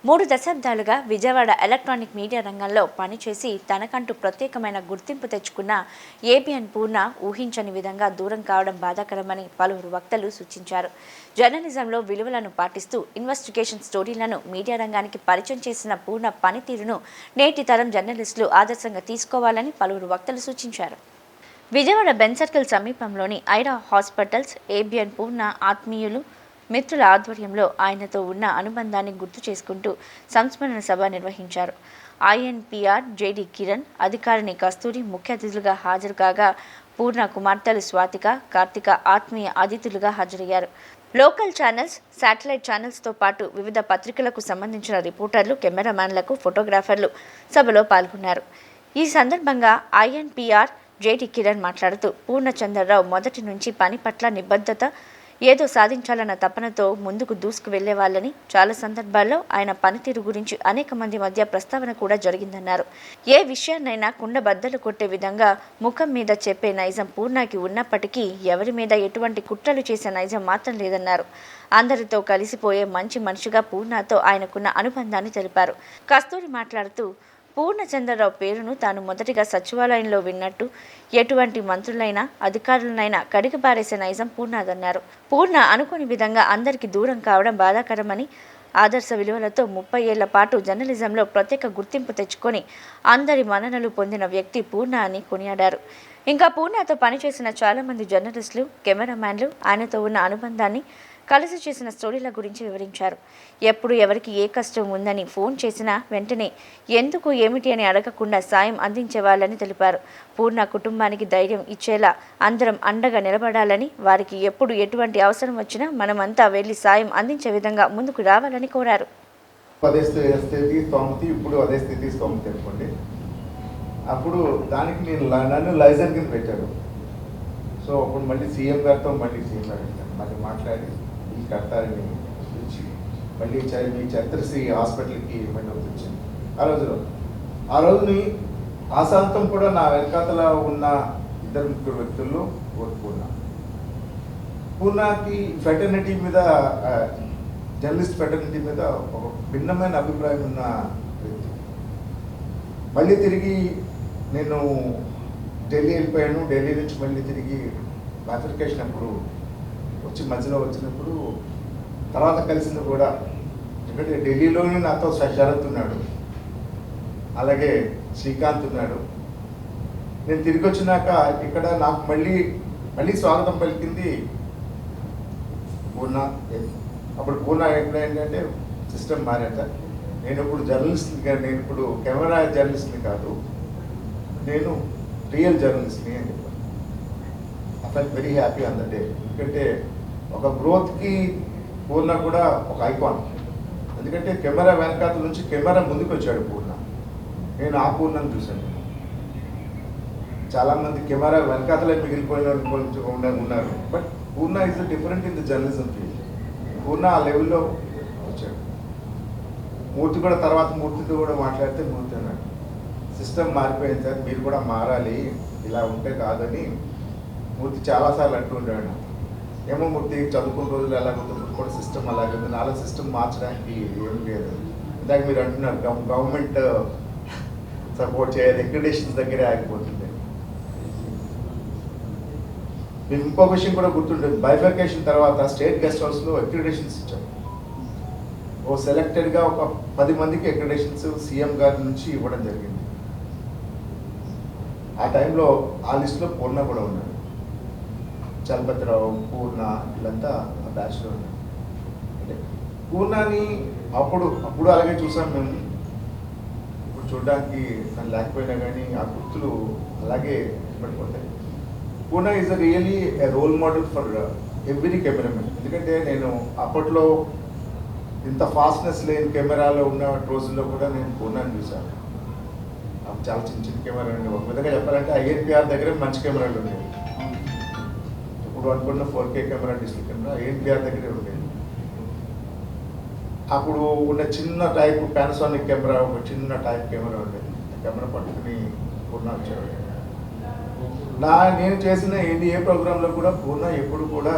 3 దశాబ్దాలుగా Vijayawada electronic media రంగంలో పనిచేసి తనకంటూ ప్రత్యేకమైన గుర్తింపు తెచ్చుకున్న ఏబిఎన్ పూర్ణ ఊహించని విధంగా దూరం కావడం బాధాకరమని పలువురు వక్తలు సూచించారు. జర్నలిజంలో విలువలను పాటిస్తూ ఇన్వెస్టిగేషన్ స్టోరీలను మీడియా రంగానికి పరిచయం చేసిన పూర్ణ పనితీరును నేటి తరం జర్నలిస్టులు ఆదర్శంగా తీసుకోవాలని పలువురు వక్తలు సూచించారు. విజయవాడ బెన్ సర్కిల్ సమీపంలోని ఐరా హాస్పిటల్స్ ఏబిఎన్ పూర్ణ ఆత్మీయులు మిత్రుల ఆధ్వర్యంలో ఆయనతో ఉన్న అనుబంధాన్ని గుర్తు చేసుకుంటూ సంస్మరణ సభ నిర్వహించారు. ఐఎన్పిఆర్ జేడి కిరణ్, అధికారిని కస్తూరి ముఖ్య అతిథులుగా హాజరు కాగా పూర్ణ కుమార్తెలు స్వాతిక, కార్తిక ఆత్మీయ అతిథులుగా హాజరయ్యారు. లోకల్ ఛానల్స్, శాటిలైట్ ఛానల్స్తో పాటు వివిధ పత్రికలకు సంబంధించిన రిపోర్టర్లు, కెమెరామ్యాన్లకు, ఫోటోగ్రాఫర్లు సభలో పాల్గొన్నారు. ఈ సందర్భంగా ఐఎన్పిఆర్ జేడి కిరణ్ మాట్లాడుతూ పూర్ణచంద్రరావు మొదటి నుంచి పని పట్ల నిబద్ధత, ఏదో సాధించాలన్న తపనతో ముందుకు దూసుకు వెళ్లేవాళ్ళని, చాలా సందర్భాల్లో ఆయన పనితీరు గురించి అనేక మంది మధ్య ప్రస్తావన కూడా జరిగిందన్నారు. ఏ విషయాన్నైనా కుండ బద్దలు కొట్టే విధంగా ముఖం మీద చెప్పే నైజం పూర్ణకి ఉన్నప్పటికీ ఎవరి మీద ఎటువంటి కుట్రలు చేసే నైజం మాత్రం లేదన్నారు. అందరితో కలిసిపోయే మంచి మనిషిగా పూర్ణతో ఆయనకున్న అనుబంధాన్ని తెలిపారు. కస్తూరి మాట్లాడుతూ పూర్ణచంద్రరావు పేరును తాను మొదటిగా సచివాలయంలో విన్నట్టు ఎటువంటి మంత్రులైనా అధికారులనైనా కడిగిపారేసే నైజం పూర్ణదన్నారు. పూర్ణ అనుకోని విధంగా అందరికీ దూరం కావడం బాధాకరమని, ఆదర్శ విలువలతో 30 ఏళ్ల పాటు జర్నలిజంలో ప్రత్యేక గుర్తింపు తెచ్చుకొని అందరి మన్ననలు పొందిన వ్యక్తి పూర్ణ అని కొనియాడారు. ఇంకా పూర్ణతో పనిచేసిన చాలామంది జర్నలిస్టులు, కెమెరామ్యాన్లు ఆయనతో ఉన్న అనుబంధాన్ని, కలిసి చేసిన స్టోరీల గురించి వివరించారు. ఎప్పుడు ఎవరికి ఏ కష్టం ఉందని ఫోన్ చేసినా వెంటనే ఎందుకు ఏమిటి అని అడగకుండా సాయం అందించేవాళ్ళని తెలిపారు. పూర్ణ కుటుంబానికి ధైర్యం ఇచ్చేలా అందరం అండగా నిలబడాలని, వారికి ఎప్పుడు ఎటువంటి అవసరం వచ్చినా మనమంతా వెళ్ళి సాయం అందించే విధంగా ముందుకు రావాలని కోరారు. అప్పుడు దానికి నన్ను లైజన్ కింద పెట్టారు. సో అప్పుడు మళ్ళీ సీఎం గారితో మళ్ళీ మాట్లాడి ఈ కడతారని పిలిచి మళ్ళీ మీ ఛత్రశ్రీ హాస్పిటల్కి మళ్ళీ వచ్చింది. ఆ రోజుని ఆశాంతం కూడా నా వెనకాతల ఉన్న ఇద్దరు ముగ్గురు వ్యక్తుల్లో ఓటుకున్నా. పూర్ణకి ఫెటర్నిటీ మీద, జర్నలిస్ట్ ఫెటర్నిటీ మీద ఒక భిన్నమైన అభిప్రాయం ఉన్న వ్యక్తి. మళ్ళీ తిరిగి నేను ఢిల్లీ వెళ్ళిపోయాను. ఢిల్లీ నుంచి మళ్ళీ తిరిగి బైఫర్కేషన్ అప్పుడు మధ్యలో వచ్చినప్పుడు తర్వాత కలిసింది కూడా. ఎందుకంటే ఢిల్లీలోనే నాతో శరత్ ఉన్నాడు, అలాగే శ్రీకాంత్ ఉన్నాడు. నేను తిరిగి వచ్చినాక ఇక్కడ నాకు మళ్ళీ స్వాగతం పలికింది పూర్ణ. అప్పుడు పూర్ణ ఎక్కడ ఏంటంటే సిస్టమ్ మారాక నేను ఇప్పుడు జర్నలిస్ట్ని, నేను ఇప్పుడు కెమెరా జర్నలిస్ట్ని కాదు, నేను రియల్ జర్నలిస్ట్ని అని చెప్పాను. I felt very happy on the day. ఎందుకంటే ఒక గ్రోత్కి పూర్ణ కూడా ఒక ఐకాన్. ఎందుకంటే కెమెరా వెనకాల నుంచి కెమెరా ముందుకు వచ్చాడు పూర్ణ. నేను ఆ పూర్ణను చూశాను. చాలామంది కెమెరా వెనకాతలే మిగిలిపోయిన ఉన్నారు. But Purna is different in the journalism field. Purna ఆ లెవెల్లో వచ్చాడు. మూర్తి కూడా తర్వాత మూర్తితో కూడా మాట్లాడితే మూర్తి అన్నాడు, సిస్టమ్ మారిపోయింది సార్, మీరు కూడా మారాలి, ఇలా ఉంటే కాదని మూర్తి చాలాసార్లు అంటూ ఉండేవాడు. ఏమో మూర్తి చదువుకున్న రోజులు ఎలాగుంటుంది కూడా సిస్టమ్ అలాగే ఉంది, నాలుగు సిస్టమ్ మార్చడానికి ఏం లేదు. ఇందాక మీరు అంటున్నారు గవర్నమెంట్ సపోర్ట్ చేయాలి, అక్రిడేషన్స్ దగ్గరే ఆగిపోతుంది. మీకు ఇంకో విషయం కూడా గుర్తుంటుంది, బైఫర్కేషన్ తర్వాత స్టేట్ గెస్ట్ హౌస్లో అక్రిడేషన్స్ ఇచ్చారు. ఓ సెలెక్టెడ్గా ఒక 10 మందికి అక్రిడేషన్స్ సీఎం గారి నుంచి ఇవ్వడం జరిగింది. ఆ టైంలో ఆ లిస్టులో పూర్ణ కూడా ఉన్నాడు. చలపతిరావు, పూర్ణ, వీళ్ళంతా ఆ బ్యాచ్లో ఉన్నారు. అంటే పూర్ణని అప్పుడు అలాగే చూసాం మేము. ఇప్పుడు చూడడానికి నన్ను లేకపోయినా కానీ ఆ గుర్తులు అలాగే పడిపోతాయి. Purna is really a role model for every cameramen. ఎందుకంటే నేను అప్పట్లో ఇంత ఫాస్ట్నెస్ లేని కెమెరాలో ఉన్న రోజుల్లో కూడా నేను పూర్ణని చూశాను. చాలా చిన్న కెమెరా ఉండేవి. ఒక విధంగా చెప్పాలంటే ఐఎన్పిఆర్ దగ్గర మంచి కెమెరాలు ఉండేవి. ఇప్పుడు అనుకున్న 4K camera, digital camera INPR దగ్గరే ఉండేది. అప్పుడు ఉన్న చిన్న టైప్ పానాసోనిక్ కెమెరా, ఒక చిన్న టైప్ కెమెరా ఉండేది. కెమెరా పట్టుకుని పూర్ణ వచ్చాడు. నేను చేసిన ఏ ప్రోగ్రాంలో కూడా పూర్ణ ఎప్పుడు కూడా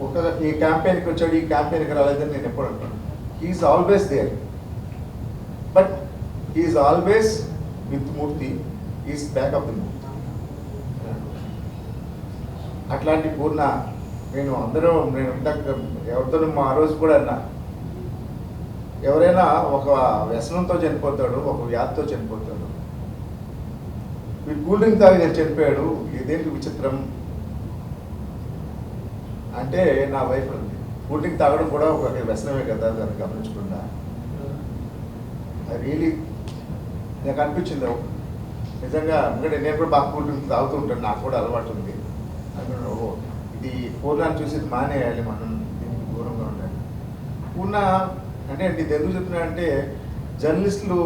ఒక ఈ క్యాంపెయిన్కి వచ్చాడు, ఈ క్యాంపెయిన్కి రాలేదని నేను ఎప్పుడు అంటాను. Is always there, but is always with Murthy, is back of the Murthy. అట్లాంటి పూర్ణ నేను ఇందాక ఎవరితో ఆ రోజు కూడా అన్నా, ఎవరైనా ఒక వ్యసనంతో చనిపోతాడు, ఒక వ్యాధితో చనిపోతాడు, వీడు కూల్ డ్రింక్ తాగి చనిపోయాడు, ఇదేంటి విచిత్రం అంటే నా వైఫ్ ఉంది. కూల్ డ్రింక్ తాగడం కూడా ఒక వ్యసనమే కదా, దాన్ని గమనించకుండా. అది రియలీ నాకు అనిపించింది నిజంగా. ఎందుకంటే నేను కూడా బాగా కూల్ డ్రింక్ తాగుతూ ఉంటాను, నాకు కూడా అలవాటు ఉంది. ఓ ఇది పూర్ణాన్ని చూసి మానేయాలి, మనం దీనికి దూరంగా ఉండాలి. పూర్ణ అంటే ఇది ఎందుకు చెప్తున్నా అంటే, జర్నలిస్టులు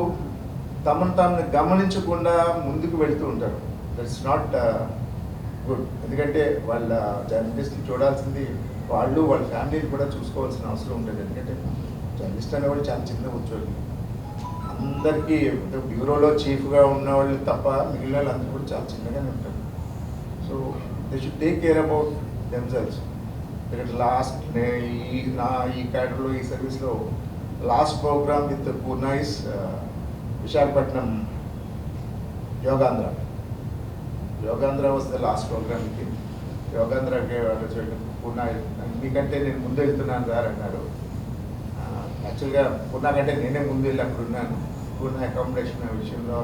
తమను తాము గమనించకుండా ముందుకు వెళ్తూ ఉంటారు. That's not good. ఎందుకంటే వాళ్ళ జర్నలిస్టులు చూడాల్సింది వాళ్ళు, వాళ్ళ ఫ్యామిలీని కూడా చూసుకోవాల్సిన అవసరం ఉంటుంది. ఎందుకంటే జర్నలిస్ట్ అనేవాళ్ళు చాలా చిన్న ఉద్యోగి, అందరికీ బ్యూరోలో చీఫ్గా ఉన్న వాళ్ళు తప్ప మిగిలిన వాళ్ళందరూ కూడా చాలా చిన్నగానే ఉంటారు. So they should take care about themselves. ఎందుకంటే ఈ క్యాడర్లో, ఈ సర్వీస్లో last programme with Purna is Visakhapatnam Yogandhra. Yogandhra was the last programme. యోగాంధ్రకి పూర్ణ మీకంటే నేను ముందు వెళ్తున్నాను సార్ అన్నారు. యాక్చువల్గా పూర్ణ కంటే నేనే ముందు వెళ్ళి అక్కడ ఉన్నాను. పూర్ణ అకామిడేషన్ విషయంలో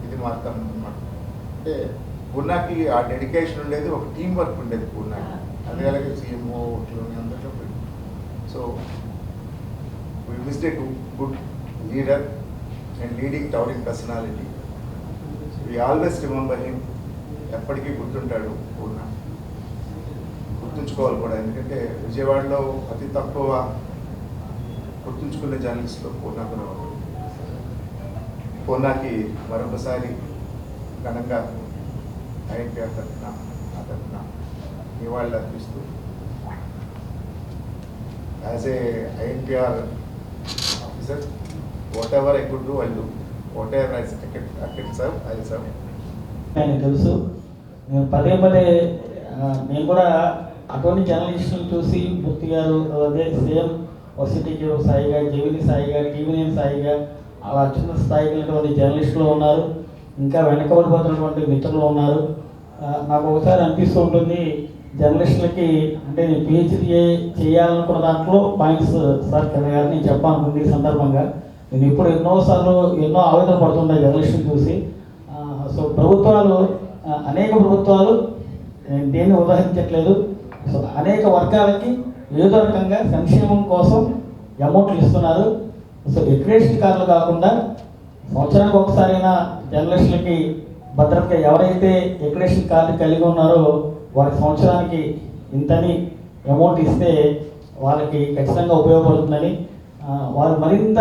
ఇది మాత్రం అంటే పూర్ణకి ఆ డెడికేషన్ ఉండేది, ఒక టీం వర్క్ ఉండేది పూర్ణకి. అదే అలాగే సీఎంఓ అందరిలో. So we missed a good leader and leading towering personality. We always remember him. ఎప్పటికీ గుర్తుంటాడు పూర్ణ, గుర్తుంచుకోవాలి కూడా. ఎందుకంటే విజయవాడలో అతి తక్కువ గుర్తుంచుకునే జర్నలిస్ట్లో పూర్ణ కూడా ఒకడు. పూర్ణకి మరొకసారి ఘనంగా ఐఎన్పిఆర్ తరఫున నివాళులు అర్పిస్తూ, as a INPR officer, what ever I could do I do, what ever I can serve I will serve. ఆయన తెలుసు. నేను పదే నేను కూడా అటువంటి జర్నలిస్టులు చూసి మూర్తి గారు అదే సేమ్ వర్సిటీకి సాయిగా, జెమిని సాయిగా, టీవీ9 సాయిగా అలా చిన్న స్థాయికి వెళ్ళినటువంటి జర్నలిస్టులు ఉన్నారు, ఇంకా వెనకబడిపోతున్నటువంటి మిత్రులు ఉన్నారు. నాకు ఒకసారి అనిపిస్తూ ఉంటుంది, జర్నలిస్టులకి అంటే నేను పిహెచ్డీ చేయాలనుకున్న దాంట్లో పాయింట్స్ సార్ గారు నేను చెప్పాలనుకుంది. ఈ సందర్భంగా నేను ఇప్పుడు ఎన్నోసార్లు ఎన్నో ఆవేదన పడుతుంటాయి జర్నలిస్టులు చూసి. సో ప్రభుత్వాలు, అనేక ప్రభుత్వాలు, దేన్ని ఉదాహరించట్లేదు, సో అనేక వర్గాలకి ఏదో రకంగా సంక్షేమం కోసం అమౌంట్లు ఇస్తున్నారు. సో ఎడ్యుకేషన్ కార్డులు కాకుండా సంవత్సరానికి ఒకసారైనా జర్నలిస్టులకి భద్రతగా ఎవరైతే ఎడ్యుకేషన్ కార్డు కలిగి ఉన్నారో వారికి సంవత్సరానికి ఇంతని అమౌంట్ ఇస్తే వాళ్ళకి ఖచ్చితంగా ఉపయోగపడుతుందని, వారు మరింత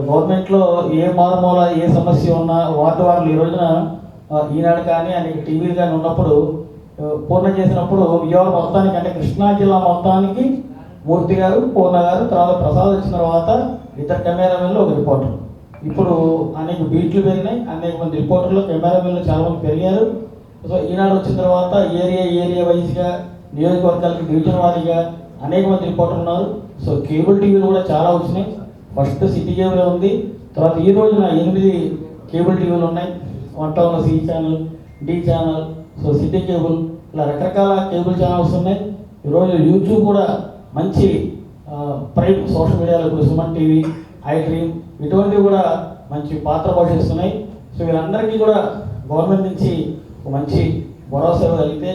గవర్నమెంట్లో ఏ మారుమూల ఏ సమస్య ఉన్నా వార్డు ఈ రోజున ఈనాడు కానీ అనేక టీవీలు కానీ ఉన్నప్పుడు పూర్ణ చేసినప్పుడు విజయవాడ మొత్తానికి అంటే కృష్ణా జిల్లా మొత్తానికి మూర్తి గారు, పూర్ణ గారు, తర్వాత ప్రసాద్ వచ్చిన తర్వాత ఇద్దరు కెమెరామెన్లు, ఒక రిపోర్టర్. ఇప్పుడు అనేక బీట్లు పెరిగినాయి, అనేక మంది రిపోర్టర్లు, కెమెరామెన్లు చాలా మంది పెరిగారు. సో ఈనాడు వచ్చిన తర్వాత ఏరియా వైజ్గా, నియోజకవర్గాలకి డివిజన్ వారీగా అనేక మంది రిపోర్టర్లు ఉన్నారు. సో కేబుల్ టీవీలు కూడా చాలా వచ్చినాయి. ఫస్ట్ సిటీ కేబుల్ ఉంది, తర్వాత ఈ రోజున 8 కేబుల్ టీవీలు ఉన్నాయి. 1 town C channel, D channel, so city cable, ఇలా రకరకాల కేబుల్ ఛానల్స్ ఉన్నాయి. ఈరోజు యూట్యూబ్ కూడా మంచి ప్రైమ్ సోషల్ మీడియాలో ఇప్పుడు సుమన్ టీవీ, ఐ డ్రీమ్ ఇటువంటివి కూడా మంచి పాత్ర పోషిస్తున్నాయి. సో వీళ్ళందరికీ కూడా గవర్నమెంట్ నుంచి ఒక మంచి భరోసా ఇవ్వగలిగితే,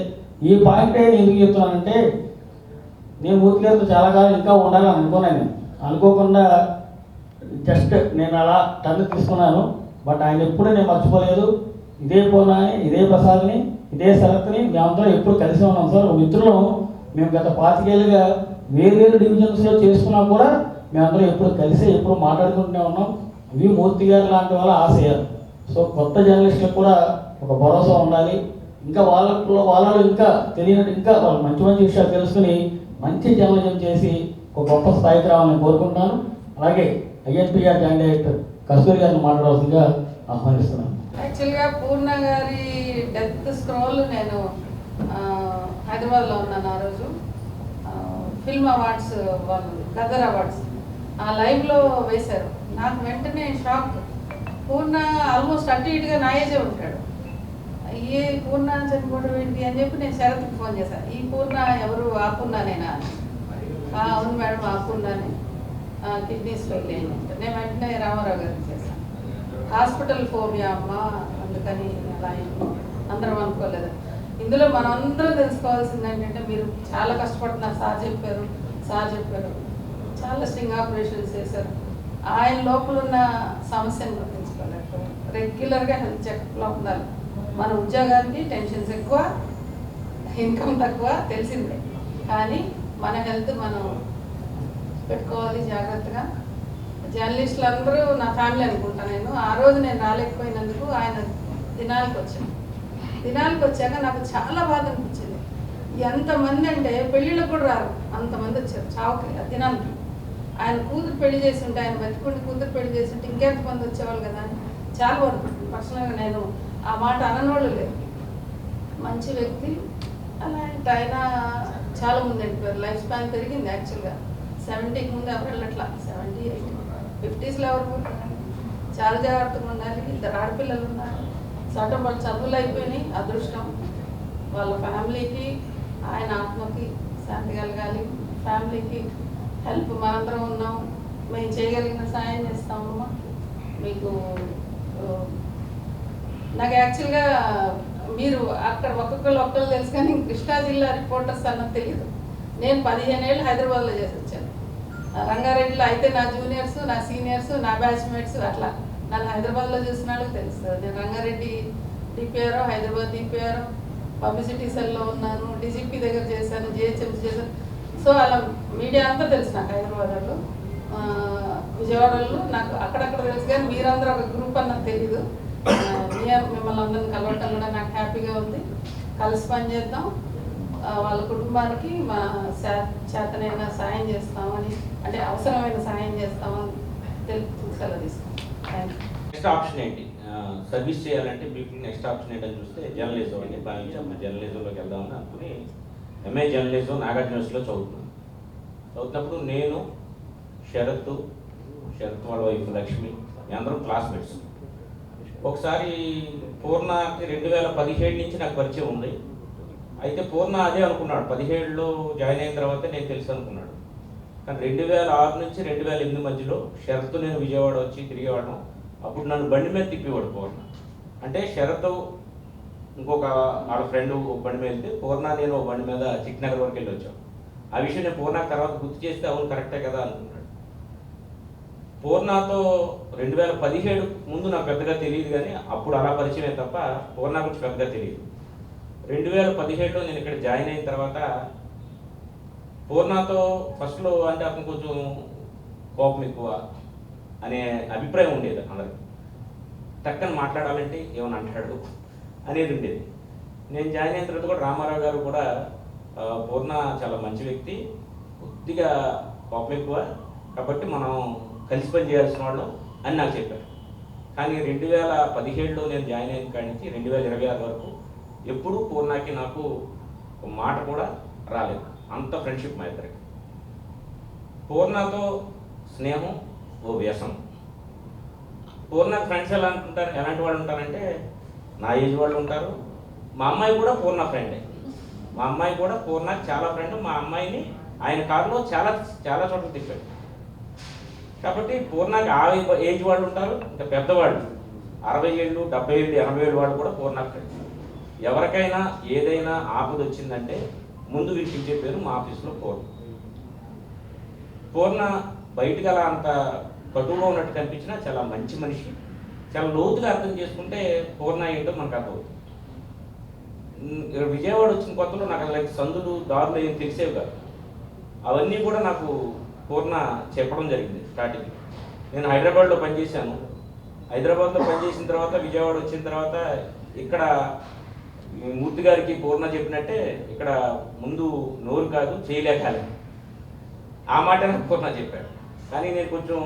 ఈ పాయింట్ నేను ఎందుకు చెప్తున్నానంటే, నేను మూర్తి గారితో చాలా కాలం ఇంకా ఉండాలని అనుకున్నాను. అనుకోకుండా జస్ట్ నేను అలా టర్న్ తీసుకున్నాను. బట్ ఆయన ఎప్పుడూ నేను మర్చిపోలేదు. ఇదే పూర్ణని, ఇదే ప్రసాద్ని, ఇదే శరత్ని మేమందరం ఎప్పుడు కలిసి ఉన్నాం సార్. మిత్రులు మేము గత 25 ఏళ్ళుగా వేరు డివిజన్స్లో చేసుకున్నా కూడా మేమందరం ఎప్పుడు కలిసి ఎప్పుడు మాట్లాడుకుంటూనే ఉన్నాం. ఇవి మూర్తి గారు లాంటి వాళ్ళ ఆశయాలు. సో కొత్త జర్నలిస్టులకు కూడా ఒక భరోసా ఉండాలి. ఇంకా వాళ్ళలో ఇంకా తెలియనట్టు ఇంకా వాళ్ళు మంచి విషయాలు తెలుసుకుని మంచి జర్నలిజం చేసి ఒక గొప్ప స్థాయికి రావాలని కోరుకుంటున్నాను. అలాగే ఐఎన్పిఆర్ క్యాండిడేట్ కస్తూరి గారిని మాట్లాడాల్సిందిగా ఆహ్వానిస్తున్నాను. యాక్చువల్గా పూర్ణ గారి డెత్ స్క్రోల్ నేను హైదరాబాద్లో ఉన్నాను ఆ రోజు. ఫిల్మ్ అవార్డ్స్ వాళ్ళు, గదర్ అవార్డ్స్ ఆ లైవ్లో వేశారు. నాకు వెంటనే షాక్. పూర్ణ ఆల్మోస్ట్ అటు ఇటుగా నా ఏజే ఉంటాడు. ఏ పూర్ణ చనిపోవడం ఏంటి అని చెప్పి నేను శరత్కి ఫోన్ చేశాను. ఈ పూర్ణ ఎవరు? ఆ పూర్ణనేనా? అవును మేడం, ఆ పూర్ణనే, కిడ్నీస్ ఫెయిల్ అయింది. నేను వెంటనే రామారావు గారికి చేశాను. హాస్పిటల్ ఫోబియా అమ్మ, అందుకని అలా అందరం అనుకోలేదు. ఇందులో మనం అందరం తెలుసుకోవాల్సింది ఏంటంటే, మీరు చాలా కష్టపడుతున్నారు. సార్ చెప్పారు చాలా స్ట్రింగ్ ఆపరేషన్స్ చేశారు. ఆయన లోపల ఉన్న సమస్యను గుర్తించుకోలేదు. రెగ్యులర్గా హెల్త్ చెకప్లో ఉండాలి. మన ఉద్యోగానికి టెన్షన్స్ ఎక్కువ, ఇన్కమ్ తక్కువ, తెలిసిందే. కానీ మన హెల్త్ మనం పెట్టుకోవాలి జాగ్రత్తగా. జర్నలిస్టులు అందరూ నా ఫ్యామిలీ అనుకుంటా. నేను ఆ రోజు నేను రాలేకపోయినందుకు ఆయన దినాలకు వచ్చాక నాకు చాలా బాధ అనిపించింది. ఎంతమంది అంటే పెళ్ళిళ్ళకు కూడా రారు, అంతమంది వచ్చారు చావుకి ఆ దినానికి. ఆయన కూతురు పెళ్లి చేసి ఉంటే, ఆయన బతికుండి కూతురు పెళ్లి చేసి ఉంటే ఇంకెంతమంది వచ్చేవాళ్ళు కదా అని చాలా బాధపడుతుంది. పర్సనల్గా నేను ఆ మాట అననోళ్ళు లేదు. మంచి వ్యక్తి. అలాంటి ఆయన చాలా ముందు వెళ్ళిపోయారు. లైఫ్ స్పాన్ పెరిగింది. యాక్చువల్గా 70కి ముందు ఎవరు వెళ్ళట్లా. 70, 80, 50స్లో ఎవరు పోతారు? చాలా జాగ్రత్తగా ఉండాలి. 2 ఆడపిల్లలు ఉన్నారు. సొంతం వాళ్ళ చదువులు అయిపోయినాయి. అదృష్టం వాళ్ళ ఫ్యామిలీకి, ఆయన ఆత్మకి శాంతి కలగాలి. ఫ్యామిలీకి హెల్ప్ మనందరం ఉన్నాం, మేము చేయగలిగిన సాయం చేస్తామమ్మా. మీకు నాకు యాక్చువల్గా మీరు అక్కడ ఒక్కొక్కరు తెలుసు, కానీ కృష్ణా జిల్లా రిపోర్టర్స్ అన్నది తెలియదు. నేను 15 ఏళ్ళు హైదరాబాద్లో చేసి వచ్చాను. రంగారెడ్డిలో అయితే నా జూనియర్స్, నా సీనియర్స్, నా బ్యాచ్మేట్స్ అట్లా నన్ను హైదరాబాద్లో చూసిన వాళ్ళకి తెలుస్తుంది. నేను Rangareddy DPR, Hyderabad DPR, publicity సెల్లో ఉన్నాను, డీజీపీ దగ్గర చేశాను, జిహెచ్ఎంసీ చేశాను. సో అలా మీడియా అంతా తెలుసు నాకు. హైదరాబాద్లో, విజయవాడలో నాకు అక్కడక్కడ తెలుసు, కానీ మీరందరూ ఒక గ్రూప్ అన్నది తెలీదు. మిమ్మల్ని అందరిని కలవటం కూడా నాకు హ్యాపీగా ఉంది. కలిసి పనిచేద్దాం. వాళ్ళ కుటుంబానికి మా చేతనైన సాయం చేస్తామని, అంటే అవసరమైన సాయం చేస్తామని తెలుపు సెలవు తీసుకుంటాం. Thank you. నెక్స్ట్ ఆప్షన్ ఏంటి? సర్వీస్ చేయాలంటే మీకు నెక్స్ట్ ఆప్షన్ ఏంటని చూస్తే జర్నలిజం అని భావించాము. జర్నలిజంలోకి వెళ్దామని అనుకుని ఎంఏ జర్నలిజం నాగార్జున యూనివర్సిటీలో చదువుతున్నప్పుడు నేను శరత్ వాళ్ళ వైఫ్ లక్ష్మి అందరం క్లాస్మేట్స్. ఒకసారి పూర్ణకి 2017 నుంచి నాకు పరిచయం ఉంది. అయితే పూర్ణ అదే అనుకున్నాడు, 17లో జాయిన్ అయిన తర్వాత నేను తెలుసు అనుకున్నాడు. కానీ 2006 నుంచి 2008 మధ్యలో శరత్ నేను విజయవాడ వచ్చి తిరిగేవాడు. అప్పుడు నన్ను బండి మీద తిప్పేవాడు పూర్ణ. అంటే శరత్ ఇంకొక వాళ్ళ ఫ్రెండ్ ఒక బండి మీద వెళ్తే పూర్ణ నేను ఒక బండి మీద చిక్నగర్ వరకు వెళ్ళి వచ్చాం. ఆ విషయం నేను పూర్ణ తర్వాత గుర్తు చేస్తే అవును కరెక్టే కదా అనుకున్నాడు. పూర్ణతో 2017 ముందు నాకు పెద్దగా తెలియదు, కానీ అప్పుడు అలా పరిచయమే తప్ప పూర్ణ గురించి పెద్దగా తెలియదు. 2017లో నేను ఇక్కడ జాయిన్ అయిన తర్వాత పూర్ణతో ఫస్ట్లో అంటే అతను కొంచెం కోపం ఎక్కువ అనే అభిప్రాయం ఉండేది అందరికి. టక్కన మాట్లాడాలంటే ఏమని అంటాడు అనేది ఉండేది. నేను జాయిన్ అయిన తర్వాత కూడా రామారావు గారు కూడా పూర్ణ చాలా మంచి వ్యక్తి, కొద్దిగా కోపం ఎక్కువ, కాబట్టి మనం కలిసి పని చేయాల్సిన వాళ్ళం అని నాకు చెప్పారు. కానీ 2017లో నేను జాయిన్ అయిన కాడి నుంచి 2026 వరకు ఎప్పుడూ పూర్ణకి నాకు ఒక మాట కూడా రాలేదు. అంత ఫ్రెండ్షిప్ మా ఇద్దరికి. పూర్ణతో స్నేహం ఓ వ్యసనం. పూర్ణ ఫ్రెండ్స్ ఎలాంటి వాళ్ళు ఉంటారంటే నా ఏజ్ వాళ్ళు ఉంటారు. మా అమ్మాయి కూడా పూర్ణ ఫ్రెండే. మా అమ్మాయి కూడా పూర్ణకి చాలా ఫ్రెండ్. మా అమ్మాయిని ఆయన కారులో చాలా చాలా చోట్ల తిప్పాడు. కాబట్టి పూర్ణకి ఆ ఏజ్ వాళ్ళు ఉంటారు, ఇంకా పెద్దవాళ్ళు 60 ఏళ్ళు 70 ఏళ్ళు 80 ఏళ్ళు వాళ్ళు కూడా పూర్ణకి ఫ్రెండ్స్. ఎవరికైనా ఏదైనా ఆపద వచ్చిందంటే ముందు వినిపించే పేరు మా ఆఫీస్లో పూర్ణ. బయటకు అలా అంత కటువుగా ఉన్నట్టు కనిపించినా చాలా మంచి మనిషి. చాలా లోతుగా అర్థం చేసుకుంటే పూర్ణ ఏంటో మనకు అర్థమవుతుంది. విజయవాడ వచ్చిన కొత్తలో నాకు అలా సందులు దారులు ఏం తెలిసేవి కాదు. అవన్నీ కూడా నాకు పూర్ణ చెప్పడం జరిగింది స్టార్టింగ్. నేను హైదరాబాద్లో పనిచేశాను. హైదరాబాద్లో పనిచేసిన తర్వాత విజయవాడ వచ్చిన తర్వాత ఇక్కడ మూర్తి గారికి పూర్ణ చెప్పినట్టే ఇక్కడ ముందు నోరు కాదు చేయలేకాలి, ఆ మాట నాకు పూర్ణ చెప్పాడు. కానీ నేను కొంచెం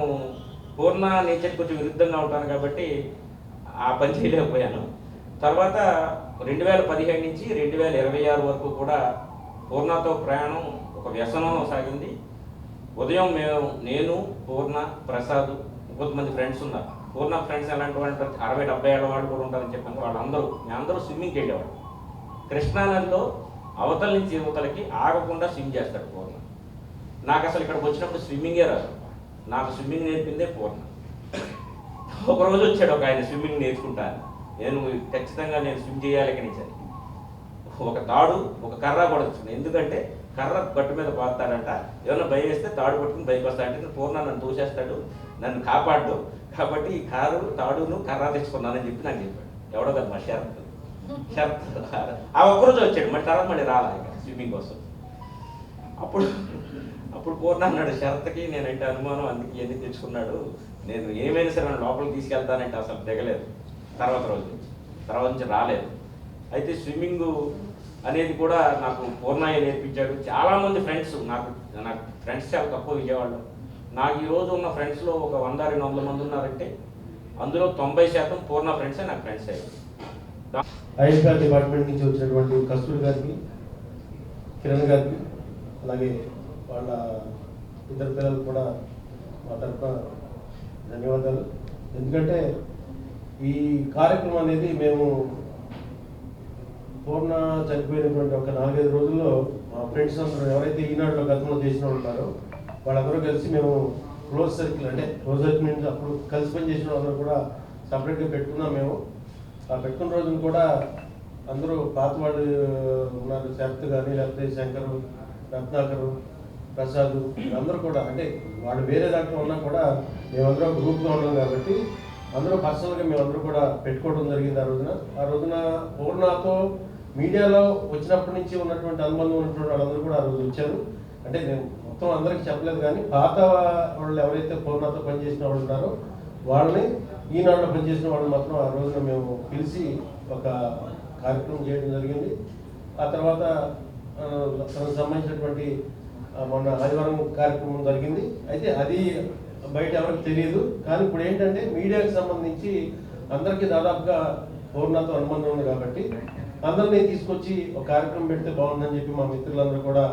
పూర్ణ నేచర్ కొంచెం విరుద్ధంగా ఉంటాను కాబట్టి ఆ పని చేయలేకపోయాను. తర్వాత 2017 నుంచి 2026 వరకు కూడా పూర్ణతో ప్రయాణం ఒక వ్యసనం సాగింది. ఉదయం నేను పూర్ణ, ప్రసాద్, కొంతమంది ఫ్రెండ్స్ ఉన్నారు. పూర్ణ ఫ్రెండ్స్ ఎలాంటి వాళ్ళు 60-70 ఏళ్ళ వాళ్ళు కూడా ఉంటారని చెప్పాను. మేమందరూ స్విమ్మింగ్కి వెళ్ళేవాడు. కృష్ణానదిలో అవతల నుంచి యువతలకి ఆగకుండా స్విమ్ చేస్తాడు పూర్ణ. నాకు అసలు ఇక్కడికి వచ్చినప్పుడు స్విమ్మింగే రాదు. నాకు స్విమ్మింగ్ నేర్పిందే పూర్ణ. ఒకరోజు వచ్చాడు ఒక ఆయన స్విమ్మింగ్ నేర్చుకుంటాను, నేను ఖచ్చితంగా స్విమ్ చేయాలి ఇక్కడి నుంచి. ఒక తాడు, ఒక కర్ర కూడా వచ్చింది. ఎందుకంటే కర్ర గట్టు మీద పాతాడంట, ఏమన్నా భయం వేస్తే తాడు పట్టుకుని బయటకు వస్తాడంటే పూర్ణ నన్ను తోసేస్తాడు, నన్ను కాపాడు, కాబట్టి ఈ తాడును కర్ర తెచ్చుకున్నానని చెప్పి నాకు చెప్పాడు. ఎవడో కదా మా షరత్ ఆ ఒక్కరోజు వచ్చాడు, మళ్ళీ తర్వాత మళ్ళీ రాలా ఇక స్విమ్మింగ్ కోసం. అప్పుడు పూర్ణ అన్నాడు, షరత్కి నేనంటే అనుమానం, అందుకే ఇవన్నీ తెచ్చుకున్నాడు, నేను ఏమైనా సరే నన్ను లోపలికి తీసుకెళ్తానంటే అసలు దిగలేదు. తర్వాత నుంచి రాలేదు. అయితే స్విమ్మింగ్ అనేది కూడా నాకు పూర్ణయ్య నేర్పించాడు. చాలామంది ఫ్రెండ్స్, నాకు ఫ్రెండ్స్ చాలా తక్కువ విజయవాడలో. నాకు ఈరోజు ఉన్న ఫ్రెండ్స్లో ఒక 100-200 మంది ఉన్నారంటే అందులో 90% పూర్ణ ఫ్రెండ్సే నాకు ఫ్రెండ్స్ అయ్యారు. ఐఎస్ఆర్ డిపార్ట్మెంట్ నుంచి వచ్చినటువంటి కస్తూరి గారికి, కిరణ్ గారికి, అలాగే వాళ్ళ ఇద్దరు పిల్లలు కూడా మా తరఫున ధన్యవాదాలు. ఎందుకంటే ఈ కార్యక్రమం అనేది మేము పూర్ణ చనిపోయినటువంటి ఒక 4-5 రోజుల్లో మా ఫ్రెండ్స్ అందరూ ఎవరైతే ఈనాడులో గతంలో చేసిన వాళ్ళు ఉన్నారో వాళ్ళందరూ కలిసి మేము క్లోజ్ సర్కిల్, అంటే క్లోజ్ సర్కిల్ నుంచి అప్పుడు కలిసి పని చేసిన వాళ్ళందరూ కూడా సపరేట్గా పెట్టుకున్నాం. మేము ఆ పెట్టుకున్న రోజున కూడా అందరూ పాత వాళ్ళు ఉన్నారు, శరత్ కానీ, లేకపోతే శంకరు, రత్నాకరు, ప్రసాద్, అందరూ కూడా, అంటే వాళ్ళు వేరే దాంట్లో ఉన్నా కూడా మేమందరం గ్రూప్గా ఉన్నాం కాబట్టి అందరూ పర్సనల్గా మేమందరూ కూడా పెట్టుకోవడం జరిగింది. ఆ రోజున పూర్ణతో మీడియాలో వచ్చినప్పటి నుంచి ఉన్నటువంటి అనుబంధం ఉన్నటువంటి వాళ్ళందరూ కూడా ఆ రోజు వచ్చారు. అంటే నేను మొత్తం అందరికీ చెప్పలేదు, కానీ పాత వాళ్ళు ఎవరైతే పూర్ణతో పనిచేసిన వాళ్ళు ఉన్నారో వాళ్ళని, ఈనాడులో పనిచేసిన వాళ్ళు మాత్రం ఆ రోజున మేము పిలిచి ఒక కార్యక్రమం చేయడం జరిగింది. ఆ తర్వాత తనకు సంబంధించినటువంటి మొన్న ఆదివారం కార్యక్రమం జరిగింది. అయితే అది బయట ఎవరికి తెలియదు. కానీ ఇప్పుడు ఏంటంటే మీడియాకి సంబంధించి అందరికీ దాదాపుగా పూర్ణతో అనుబంధం ఉంది కాబట్టి అందరినీ తీసుకొచ్చి ఒక కార్యక్రమం పెడితే బాగుందని చెప్పి మా మిత్రులందరూ కూడా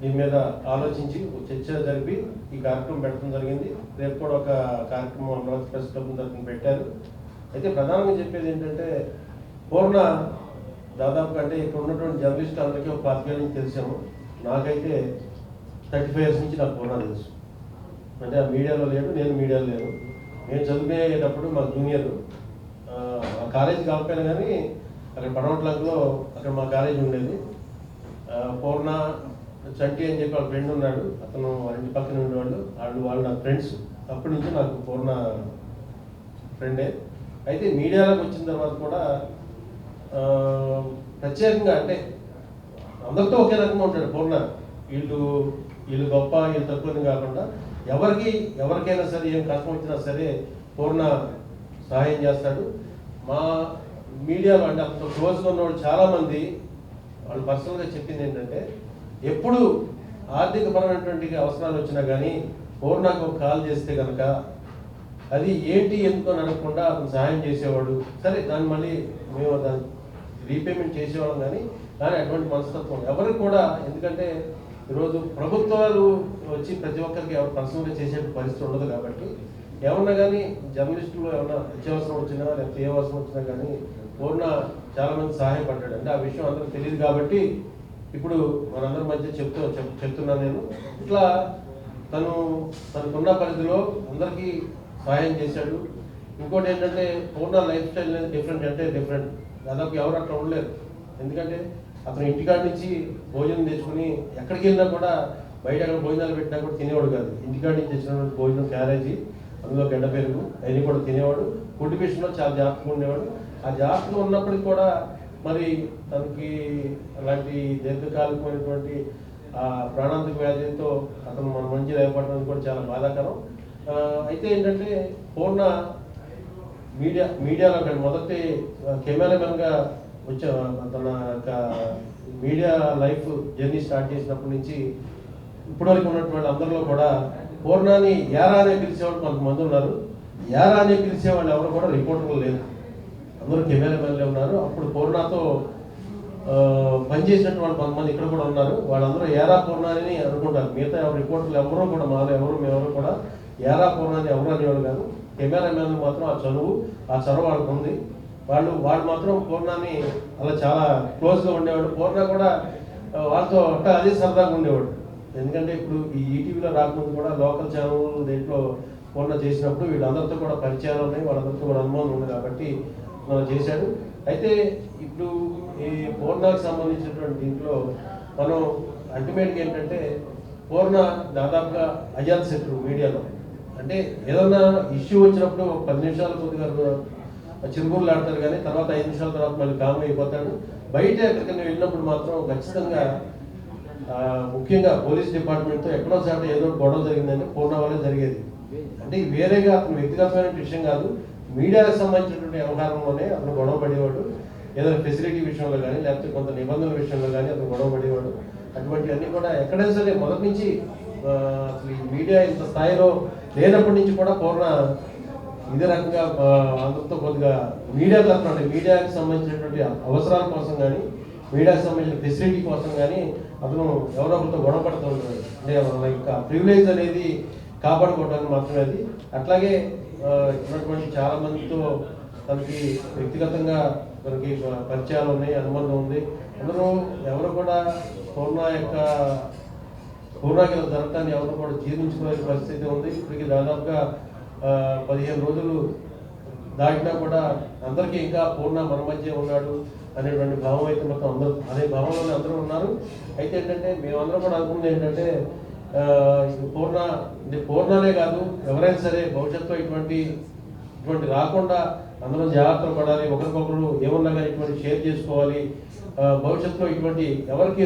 దీని మీద ఆలోచించి చర్చ జరిపి ఈ కార్యక్రమం పెట్టడం జరిగింది. రేపు కూడా ఒక కార్యక్రమం అమరావతి ప్రెస్ క్లబ్ తరఫున పెట్టారు. అయితే ప్రధానంగా చెప్పేది ఏంటంటే పూర్ణ దాదాపుగా, అంటే ఇక్కడ ఉన్నటువంటి జర్నలిస్టులు అందరికీ ఒక 25 నుంచి తెలిసాము. నాకైతే 35 years నుంచి నాకు పూర్ణ తెలుసు. అంటే ఆ మీడియాలో లేడు, నేను మీడియాలో లేను. నేను చదివేటప్పుడు మా జూనియర్ కాలేజీ కాకపోయినా కానీ అక్కడ పడవట్లంకలో అక్కడ మా కాలేజీ ఉండేది. పూర్ణ, చంటి అని చెప్పి వాళ్ళ ఫ్రెండ్ ఉన్నాడు, అతను ఇంటి పక్కన ఉండేవాళ్ళు, వాళ్ళు నా ఫ్రెండ్స్. అప్పటి నుంచి నాకు పూర్ణ ఫ్రెండే. అయితే మీడియాలోకి వచ్చిన తర్వాత కూడా ప్రత్యేకంగా, అంటే అందరితో ఒకే రకంగా ఉంటాడు పూర్ణ. వీళ్ళు గొప్ప, వీళ్ళు తక్కువని కాకుండా ఎవరికైనా సరే ఏం కష్టం వచ్చినా సరే పూర్ణ సహాయం చేస్తాడు. మా మీడియాలో అంటే అంత క్లోజ్గా ఉన్నవాళ్ళు చాలామంది వాళ్ళు పర్సనల్గా చెప్పింది ఏంటంటే ఎప్పుడు ఆర్థికపరమైనటువంటి అవసరాలు వచ్చినా కానీ పూర్ణకు ఒక కాల్ చేస్తే కనుక అది ఏంటి ఎందుకో అనకుండా అతను సహాయం చేసేవాడు. సరే దాన్ని మళ్ళీ మేము దాన్ని రీపేమెంట్ చేసేవాళ్ళం, కానీ అటువంటి మనస్తత్వం ఎవరికి కూడా, ఎందుకంటే ఈరోజు ప్రభుత్వాలు వచ్చి ప్రతి ఒక్కరికి ఎవరు పర్సనల్గా చేసే పరిస్థితి ఉండదు కాబట్టి ఏమన్నా కానీ జర్నలిస్టులు ఏమన్నా అత్యవసరం వచ్చినా లేకపోతే ఏ అవసరం వచ్చినా కానీ పూర్ణ చాలామంది సహాయపడ్డాడు. అంటే ఆ విషయం అందరికి తెలియదు కాబట్టి ఇప్పుడు మనందరి మధ్య చెప్తున్నాను నేను. ఇట్లా తనకున్న పరిధిలో అందరికీ సహాయం చేశాడు. ఇంకోటి ఏంటంటే పూర్ణ లైఫ్ స్టైల్ అనేది డిఫరెంట్. దాదాపు ఎవరు అట్లా ఉండలేరు. ఎందుకంటే అతను ఇంటికాడి నుంచి భోజనం తెచ్చుకుని ఎక్కడికి వెళ్ళినా కూడా, బయట ఎక్కడ భోజనాలు పెట్టినా కూడా తినేవాడు కాదు. ఇంటికాడి నుంచి తెచ్చినటువంటి భోజనం, క్యారేజీ, అందులో గడ్డ పెరుగు అవన్నీ కూడా తినేవాడు. ఫుడ్ విషయంలో చాలా జాగ్రత్తగా ఉండేవాడు. ఆ జాగ్రత్తగా ఉన్నప్పటికీ కూడా మరి తనకి అలాంటి దీర్ఘకాలికమైనటువంటి ప్రాణాంతక వ్యాధితో అతను మన మంచి లేకపోవడం కూడా చాలా బాధాకరం. అయితే ఏంటంటే పూర్ణ మీడియాలో మొదటి కెమెరామెన్గా వచ్చే తన యొక్క మీడియా లైఫ్ జర్నీ స్టార్ట్ చేసినప్పటి నుంచి ఇప్పటివరకు ఉన్నటువంటి అందరిలో కూడా పూర్ణాన్ని యారా అనే పిలిచేవాళ్ళు కొంతమంది ఉన్నారు. యారా అనే పిలిచేవాళ్ళు ఎవరు కూడా రిపోర్టర్లు లేరు, అందరూ కెమెరామెన్లే ఉన్నారు. అప్పుడు పూర్ణతో పనిచేసినట్టు వాళ్ళు కొంతమంది ఇక్కడ కూడా ఉన్నారు. వాళ్ళందరూ ఏరా పూర్ణ అని అనుకుంటారు. మిగతా రిపోర్టర్లు ఎవరూ కూడా, మేము ఎవరు కూడా ఏరా పూర్ణ అని ఎవరు అనేవాడు కాదు. కెమెరామెన్లు మాత్రం ఆ చొరవ వాళ్ళకు ఉంది. వాళ్ళు మాత్రం పూర్ణాన్ని అలా చాలా క్లోజ్గా ఉండేవాడు. పూర్ణ కూడా వాళ్ళతో అదే సరదాగా ఉండేవాడు. ఎందుకంటే ఇప్పుడు ఈ ఈటీవీలో రాకముందు కూడా లోకల్ ఛానల్ దేంట్లో పూర్ణ చేసినప్పుడు వీళ్ళందరితో కూడా పరిచయాలు ఉన్నాయి, వాళ్ళందరితో కూడా అనుభవం ఉంది కాబట్టి చేశాడు. అయితే ఇప్పుడు ఈ పూర్ణకు సంబంధించినటువంటి దీంట్లో మనం అల్టిమేట్గా ఏంటంటే పూర్ణ దాదాపుగా అజాత్ శత్రు మీడియాలో. అంటే ఏదన్నా ఇష్యూ వచ్చినప్పుడు 10 నిమిషాలు కొద్దిగా చిరుగులు ఆడతారు, కానీ తర్వాత 5 నిమిషాల తర్వాత మళ్ళీ కామ్ అయిపోతాడు. బయట ఎక్కడికైనా వెళ్ళినప్పుడు మాత్రం ఖచ్చితంగా ముఖ్యంగా పోలీస్ డిపార్ట్మెంట్తో ఎక్కడో చాట ఏదో గొడవ జరిగిందంటే పూర్ణ వల్లే జరిగేది. అంటే వేరేగా అతను వ్యక్తిగతమైన విషయం కాదు, మీడియాకు సంబంధించినటువంటి వ్యవహారంలోనే అతను గొడవ పడేవాడు. ఏదైనా ఫెసిలిటీ విషయంలో కానీ లేకపోతే కొంత నిబంధనల విషయంలో కానీ అతను గొడవ పడేవాడు. అటువంటివన్నీ కూడా ఎక్కడైనా సరే మొదటి నుంచి అసలు ఈ మీడియా ఇంత స్థాయిలో లేనప్పటి నుంచి కూడా పూర్ణ ఇదే రకంగా అందరితో కొద్దిగా మీడియా తరఫున మీడియాకి సంబంధించినటువంటి అవసరాల కోసం కానీ మీడియాకి సంబంధించిన ఫెసిలిటీ కోసం కానీ అతను ఎవరో ఒకరితో గొడవ పడుతూ ఉంటాడు. అంటే ఇంకా ప్రివిలేజ్ అనేది కాపాడుకోవడానికి మాత్రమే అది. అట్లాగే ఉన్నటువంటి చాలా మందితో తనకి వ్యక్తిగతంగా మనకి పరిచయాలు ఉన్నాయి, అనుబంధం ఉంది. ఎవరు కూడా పూర్ణకి జరగటాన్ని ఎవరు కూడా జీర్ణించుకునే పరిస్థితి ఉంది. ఇప్పటికి దాదాపుగా 15 రోజులు దాటినా కూడా అందరికీ ఇంకా పూర్ణ మన మధ్య ఉన్నాడు అనేటువంటి భావం అయితే మొత్తం అందరూ అదే భావంలోనే అందరూ ఉన్నారు. అయితే ఏంటంటే మేమందరం కూడా అనుకున్నది ఏంటంటే పూర్ణనే కాదు ఎవరైనా సరే భవిష్యత్తులో ఇటువంటి రాకుండా అందరం జాగ్రత్తలు పడాలి, ఒకరికొకరు ఏమన్నా కానీ ఇటువంటి షేర్ చేసుకోవాలి. భవిష్యత్తులో ఇటువంటి ఎవరికి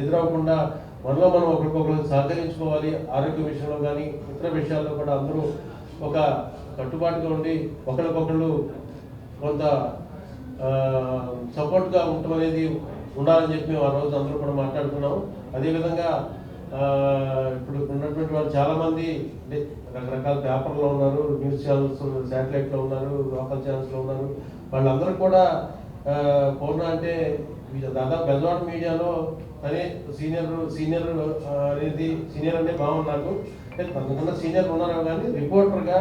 ఎదురవ్వకుండా మనలో మనం ఒకరికొకరు సహకరించుకోవాలి. ఆరోగ్య విషయంలో కానీ ఇతర విషయాల్లో కూడా అందరూ ఒక కట్టుబాటుగా ఉండి ఒకరికొకరు కొంత సపోర్ట్గా ఉండటం అనేది ఉండాలని చెప్పి మేము ఆ రోజు అందరూ కూడా మాట్లాడుతున్నాము. అదేవిధంగా ఇప్పుడు ఉన్నటువంటి వాళ్ళు చాలామంది రకరకాల పేపర్లో ఉన్నారు, న్యూస్ ఛానల్స్ శాటిలైట్లో ఉన్నారు, లోకల్ ఛానల్స్లో ఉన్నారు. వాళ్ళందరూ కూడా పూర్ణ అంటే దాదాపు బెజవాడ మీడియాలో అనే సీనియర్ అనే భావన నాకు. అంటే తనకన్నా సీనియర్ ఉన్నారు కానీ రిపోర్టర్గా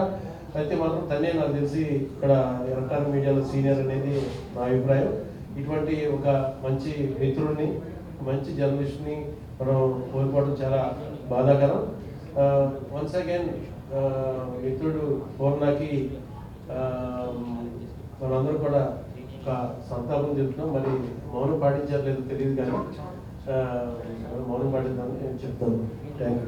అయితే మాత్రం తనే నాకు తెలిసి ఇక్కడ ఎలక్ట్రానిక్ మీడియాలో సీనియర్ అనేది నా అభిప్రాయం. ఇటువంటి ఒక మంచి మిత్రుడిని, మంచి జర్నలిస్ట్ని మనం కోల్పోవడం చాలా బాధాకరం. వన్స్ అగైన్ మిత్రుడు పూర్ణకి మనందరూ కూడా ఒక సంతాపం చెప్తున్నాం. మరి మౌనం పాటించారు లేదో తెలియదు, కానీ మౌనం పాటిద్దామని నేను చెప్తాను. Thank you.